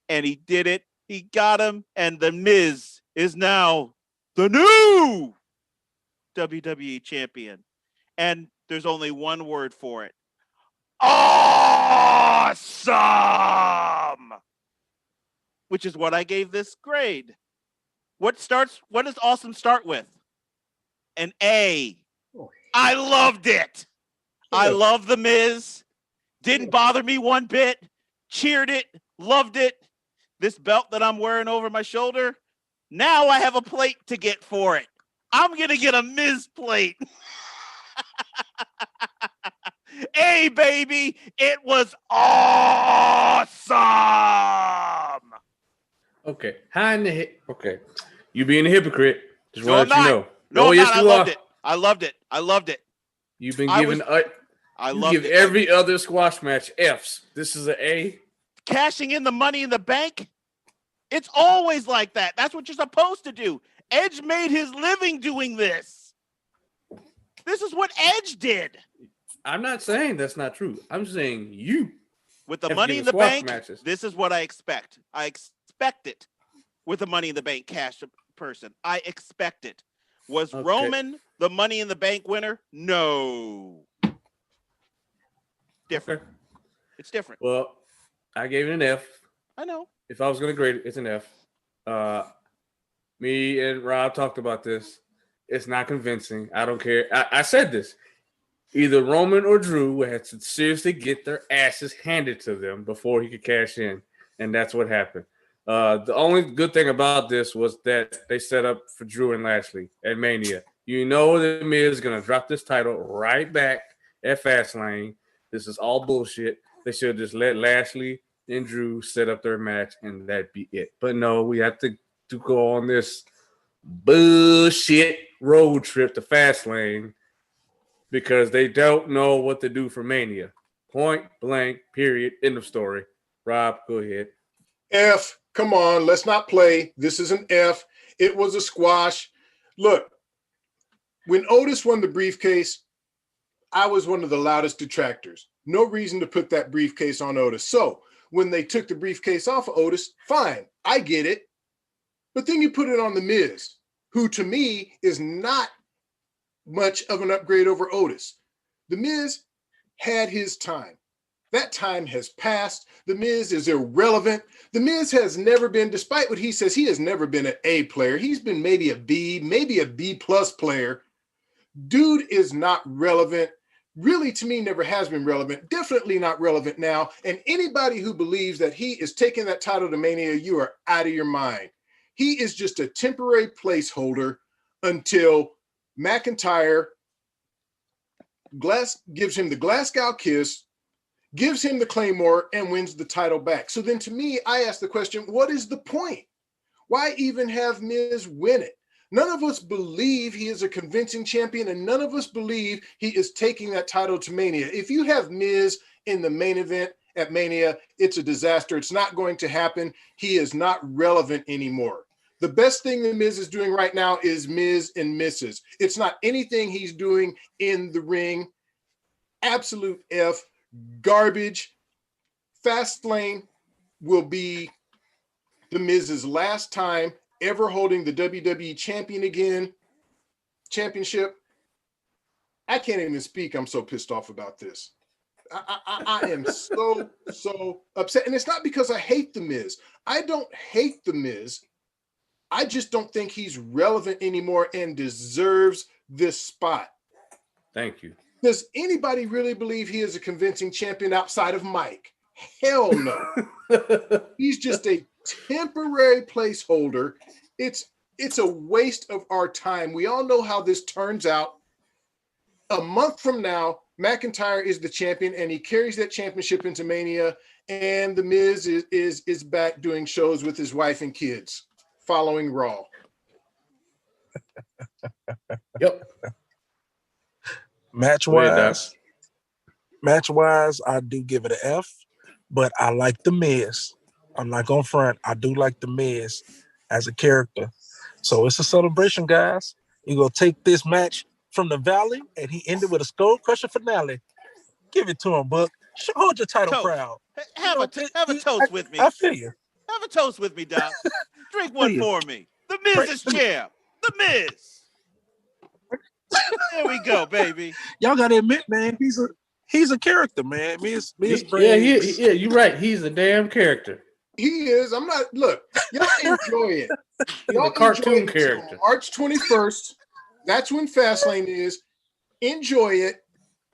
And he did it. He got him. And The Miz is now the new WWE champion. And there's only one word for it. Awesome! Which is what I gave this grade. What does awesome start with? An A. I loved it. I love The Miz. Didn't bother me one bit. Cheered it. Loved it. This belt that I'm wearing over my shoulder, now I have a plate to get for it. I'm going to get a Miz plate. Hey, baby, it was awesome. Okay. Okay. You being a hypocrite. Just want to let you know. No, yes, I loved it. I loved it. You've been given every other squash match Fs. This is an A. Cashing in the Money in the Bank. It's always like that. That's what you're supposed to do. Edge made his living doing this. This is what Edge did. I'm not saying that's not true. I'm saying you. With the Money in the Bank, this is what I expect. I expect it with the Money in the Bank cash person. I expect it. Was Roman the Money in the Bank winner? No. Different. Okay. It's different. Well, I gave it an F. I know. If I was going to grade it, it's an F. Me and Rob talked about this. It's not convincing. I don't care. I said this. Either Roman or Drew would have to seriously get their asses handed to them before he could cash in. And that's what happened. The only good thing about this was that they set up for Drew and Lashley at Mania. You know the Miz is going to drop this title right back at Fastlane. This is all bullshit. They should have just let Lashley and Drew set up their match, and that'd be it. But no, we have to go on this bullshit road trip to Fastlane because they don't know what to do for Mania. Point blank, period, end of story. Rob, go ahead. F. Come on, let's not play. This is an F. It was a squash. Look, when Otis won the briefcase, I was one of the loudest detractors. No reason to put that briefcase on Otis. So when they took the briefcase off of Otis, fine, I get it. But then you put it on The Miz, who to me is not much of an upgrade over Otis. The Miz had his time. That time has passed. The Miz is irrelevant. The Miz has never been, despite what he says, he has never been an A player. He's been maybe a B, maybe a B+ player. Dude is not relevant. Really, to me, never has been relevant. Definitely not relevant now. And anybody who believes that he is taking that title to Mania, you are out of your mind. He is just a temporary placeholder until McIntyre gives him the Glasgow kiss, gives him the Claymore, and wins the title back. So then to me, I ask the question, what is the point? Why even have Miz win it? None of us believe he is a convincing champion, and none of us believe he is taking that title to Mania. If you have Miz in the main event at Mania, it's a disaster. It's not going to happen. He is not relevant anymore. The best thing that Miz is doing right now is Miz and Misses. It's not anything he's doing in the ring. Absolute F, garbage. Fastlane will be the Miz's last time ever holding the WWE championship. I can't even speak. I'm so pissed off about this. I am so upset. And it's not because I hate the Miz. I don't hate the Miz. I just don't think he's relevant anymore and deserves this spot. Thank you. Does anybody really believe he is a convincing champion outside of Mike? Hell no. He's just a temporary placeholder. It's a waste of our time. We all know how this turns out. A month from now, McIntyre is the champion, and he carries that championship into Mania, and The Miz is back doing shows with his wife and kids, following Raw. Yep. Match-wise, I do give it an F, but I like The Miz. I'm not going to front. I do like The Miz as a character. So it's a celebration, guys. You're going to take this match from the Valley, and he ended with a skull crusher finale. Give it to him, Buck. Hold your title proud. Have a toast with me. I feel you. Have a toast with me, Doc. Drink one for me. The Miz is champ. The Miz. There we go, baby. Y'all got to admit, man, he's a character, man. Miz yeah, you're right. He's a damn character. He is. I'm not. Look, y'all enjoy it. Y'all a cartoon character. March 21st. That's when Fastlane is. Enjoy it.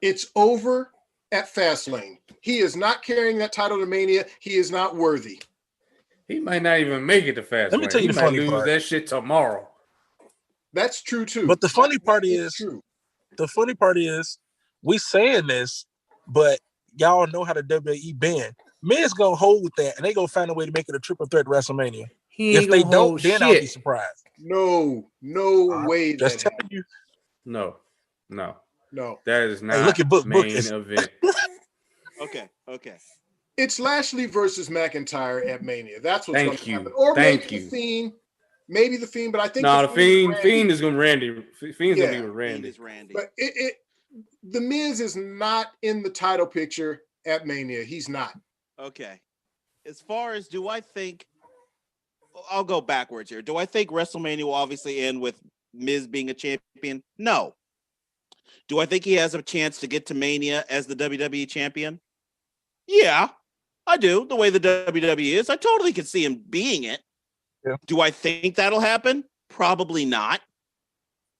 It's over at Fastlane. He is not carrying that title to Mania. He is not worthy. He might not even make it to Fastlane. Let me tell you the funny part. That shit tomorrow. That's true too. But the funny part is, we saying this, but y'all know how the WWE been. Miz gonna hold that, and they gonna find a way to make it a triple threat WrestleMania. If they don't, then I'll be surprised. No way. Just telling you. No. That is not look at Book main event. Okay. It's Lashley versus McIntyre at Mania. That's what's going to happen. Or maybe the Fiend, but I think the Fiend is going to Randy. Fiend's going to be with Randy. But the Miz is not in the title picture at Mania. He's not. Okay. As far as I'll go backwards here. Do I think WrestleMania will obviously end with Miz being a champion? No. Do I think he has a chance to get to Mania as the WWE champion? Yeah, I do. The way the WWE is, I totally could see him being it. Yeah. Do I think that'll happen? Probably not.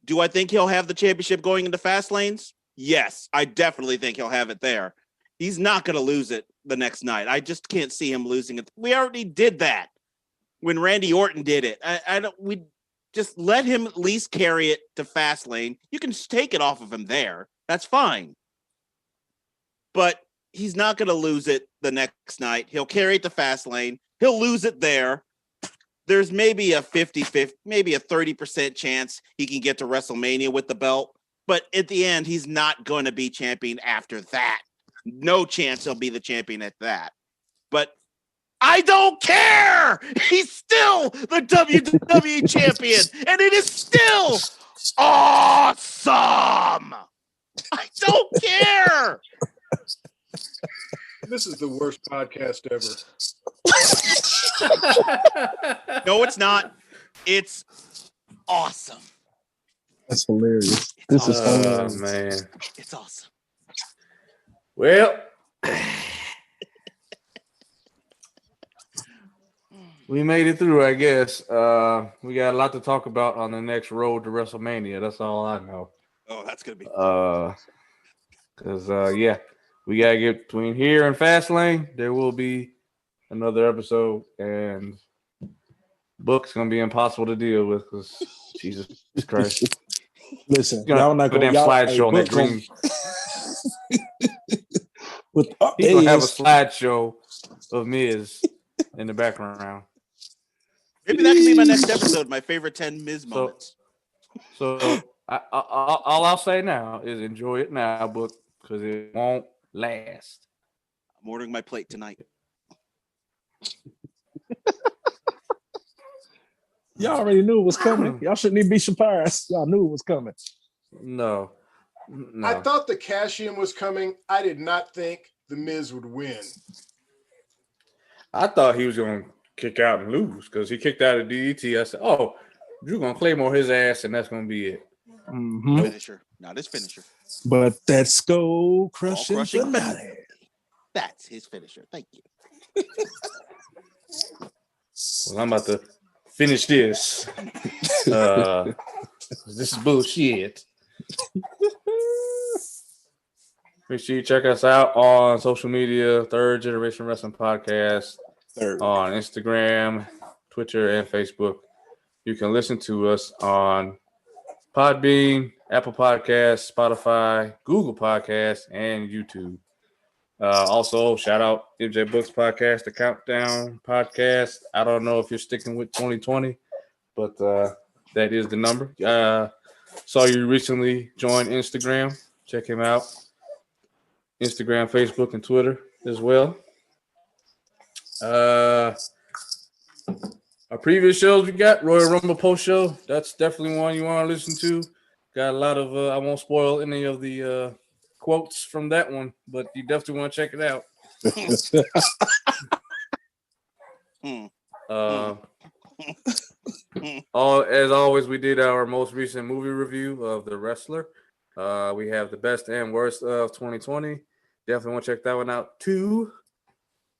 Do I think he'll have the championship going into Fastlanes? Yes, I definitely think he'll have it there. He's not going to lose it the next night. I just can't see him losing it. We already did that when Randy Orton did it. We just let him at least carry it to Fastlane. You can just take it off of him there. That's fine. But he's not going to lose it the next night. He'll carry it to Fastlane. He'll lose it there. There's maybe a 50-50, maybe a 30% chance he can get to WrestleMania with the belt. But at the end, he's not going to be champion after that. No chance he'll be the champion at that. But I don't care. He's still the WWE champion, and it is still awesome. I don't care. This is the worst podcast ever. No, it's not. It's awesome. That's hilarious. It's is hilarious. Oh, man. It's awesome. Well, we made it through, I guess. We got a lot to talk about on the next road to WrestleMania. That's all I know. Oh, that's gonna be. Because yeah, we gotta get between here and Fastlane. There will be another episode, and Book's gonna be impossible to deal with because Jesus Christ. Listen, He's y'all not put gonna damn slideshow on that green. He's gonna have a slideshow of Miz in the background. Maybe that could be my next episode. My favorite 10 Miz moments. So all I'll say now is enjoy it now, Book, because it won't last. I'm ordering my plate tonight. Y'all already knew it was coming. Y'all shouldn't even be surprised. Y'all knew it was coming. No. I thought the cash-in was coming. I did not think the Miz would win. I thought he was going to kick out and lose because he kicked out of DDT. I said, oh, Drew going to Claymore his ass, and that's going to be it. Mm-hmm. Finisher. Not his finisher. But that skull crushing finale. That's his finisher. Thank you. Well, I'm about to finish this. This is bullshit. Make sure you check us out on social media, Third Generation Wrestling Podcast, on Instagram, Twitter, and Facebook. You can listen to us on Podbean, Apple Podcasts, Spotify, Google Podcasts, and YouTube. Also, shout out MJ Books Podcast, the Countdown Podcast. I don't know if you're sticking with 2020, but that is the number. Saw you recently joined Instagram. Check him out. Instagram, Facebook, and Twitter as well. Our previous shows we got Royal Rumble post show. That's definitely one you want to listen to. Got a lot of I won't spoil any of the quotes from that one, but you definitely want to check it out. As always, we did our most recent movie review of The Wrestler. We have the best and worst of 2020. Definitely want to check that one out too,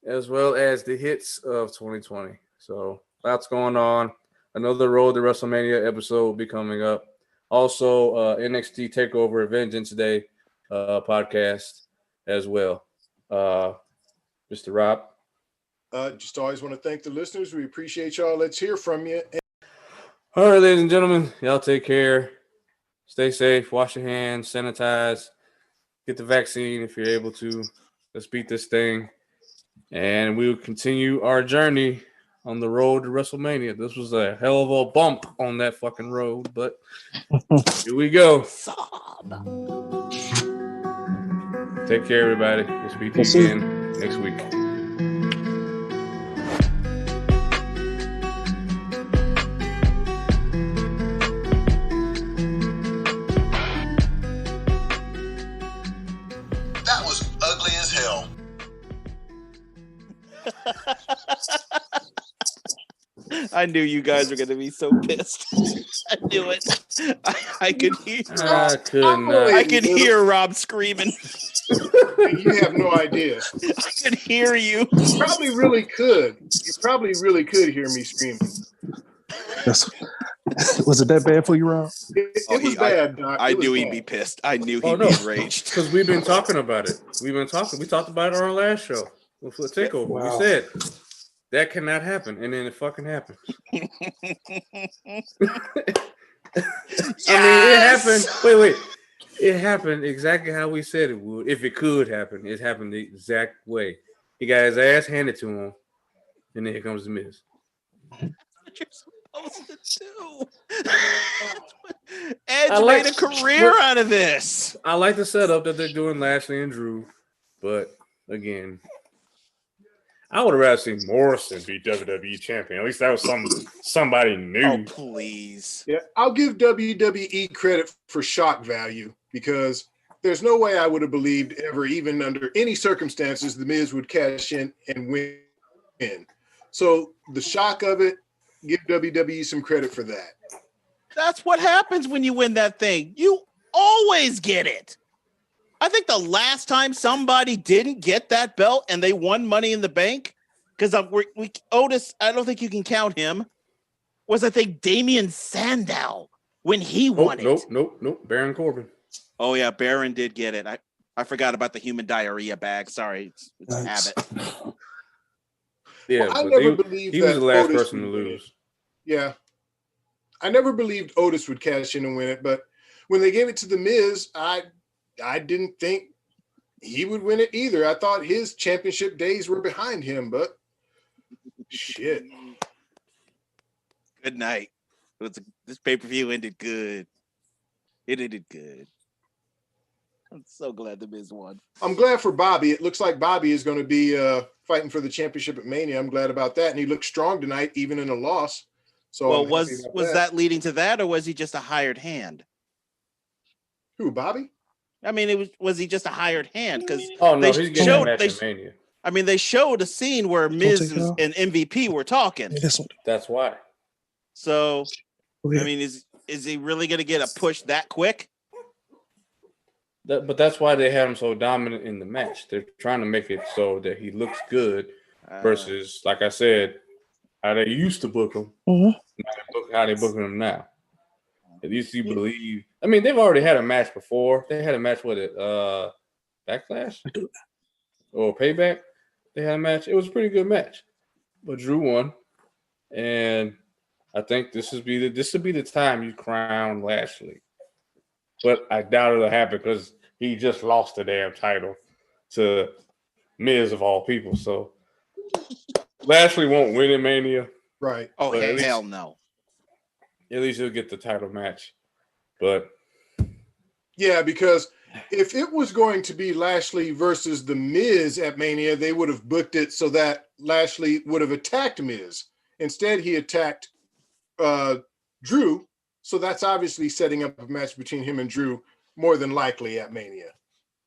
as well as the hits of 2020. So lots going on. Another Road to WrestleMania episode will be coming up. Also, NXT TakeOver Vengeance Day podcast as well. Mr. Rob. Just always want to thank the listeners. We appreciate y'all. Let's hear from you. All right, ladies and gentlemen, y'all take care. Stay safe. Wash your hands. Sanitize. Get the vaccine if you're able to. Let's beat this thing. And we will continue our journey on the road to WrestleMania. This was a hell of a bump on that fucking road, but here we go. Take care, everybody. We'll speak to you again next week. That was ugly as hell. I knew you guys were going to be so pissed. I knew it. I could hear. I could hear Rob screaming. You have no idea. I could hear you. You probably really could. You probably really could hear me screaming. Was it that bad for you, Rob? It was bad, Doc. I knew he'd be pissed. I knew he'd be enraged. Because we've been talking about it. We talked about it on our last show with the takeover. Wow. We said that cannot happen, and then it fucking happened. I mean, it happened. Wait. It happened exactly how we said it would. If it could happen, it happened the exact way. He got his ass handed to him, and then here comes the Miz. That's what you're supposed to do. Edge made a career out of this. I like the setup that they're doing Lashley and Drew, but again, I would have rather seen Morrison be WWE champion. At least that was somebody new. Oh, please. Yeah, I'll give WWE credit for shock value because there's no way I would have believed ever, even under any circumstances, The Miz would cash in and win. So the shock of it, give WWE some credit for that. That's what happens when you win that thing. You always get it. I think the last time somebody didn't get that belt and they won Money in the Bank, because Otis, I don't think you can count him, was I think Damian Sandow when he won it. Nope. Baron Corbin. Oh yeah, Baron did get it. I forgot about the human diarrhea bag. Sorry, it's a habit. Yeah, Well, I but never believed he was that the last Otis person to would win it. lose. Yeah. I never believed Otis would cash in and win it, but when they gave it to The Miz, I didn't think he would win it either. I thought his championship days were behind him, but shit. Good night. This pay-per-view ended good. It ended good. I'm so glad the Miz won. I'm glad for Bobby. It looks like Bobby is going to be fighting for the championship at Mania. I'm glad about that. And he looked strong tonight, even in a loss. So Well, was that leading to that, or was he just a hired hand? Who, Bobby? I mean, was he just a hired hand? Because he's getting a match at Mania. I mean, they showed a scene where Miz and MVP were talking. That's why. So, I mean, is he really going to get a push that quick? But that's why they have him so dominant in the match. They're trying to make it so that he looks good versus, like I said, how they used to book him. How they booking him now. At least you believe. I mean, they've already had a match before. They had a match with it, Backlash or Payback. They had a match. It was a pretty good match, but Drew won, and I think this would be the time you crown Lashley. But I doubt it'll happen because he just lost the damn title to Miz of all people. So Lashley won't win in Mania. Right. Oh, hell no. At least he'll get the title match. But yeah, because if it was going to be Lashley versus The Miz at Mania, they would have booked it so Lashley would have attacked Miz. Instead, he attacked Drew. So that's obviously setting up a match between him and Drew more than likely at Mania.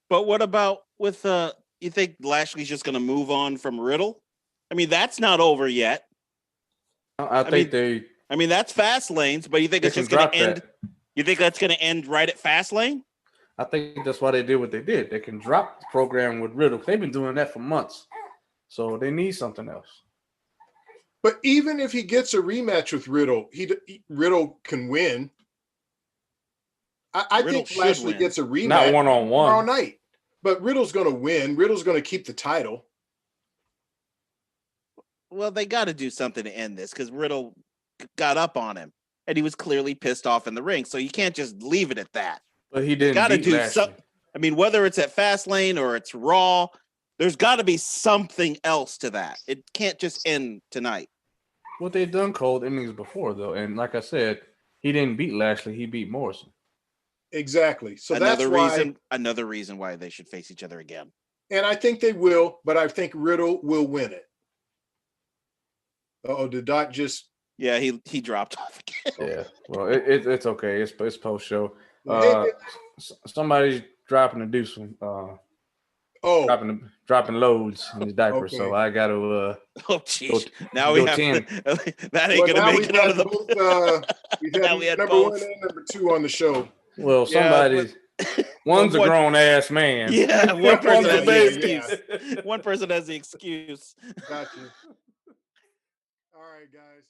But what about with you think Lashley's just going to move on from Riddle? I mean, that's not over yet. I mean, that's fast lanes, but you think it's just going to end? You think that's going to end right at Fastlane? I think that's why they did what they did. They can drop the program with Riddle. They've been doing that for months. So they need something else. But even if he gets a rematch with Riddle, Riddle can win. I think Lashley gets a rematch. Not one-on-one. Tomorrow night. But Riddle's going to win. Riddle's going to keep the title. Well, they got to do something to end this because Riddle got up on him. And he was clearly pissed off in the ring. So you can't just leave it at that. But he didn't. Got to do something. I mean, whether it's at Fastlane or it's Raw, there's got to be something else to that. It can't just end tonight. Well, they've done cold innings before, though. And like I said, he didn't beat Lashley. He beat Morrison. Exactly. So another reason why they should face each other again. And I think they will, but I think Riddle will win it. Did Doc just... Yeah, he dropped off again. Yeah, well, it's okay. It's post show. Somebody's dropping a deuce from dropping loads in his diaper. Okay. So I got to. Oh jeez! Now we have that ain't gonna make it out of the. We've had number both. 1 and number 2 on the show. Well, one's a grown ass man. Yeah, one person has the excuse. One person has the excuse. Gotcha. All right, guys.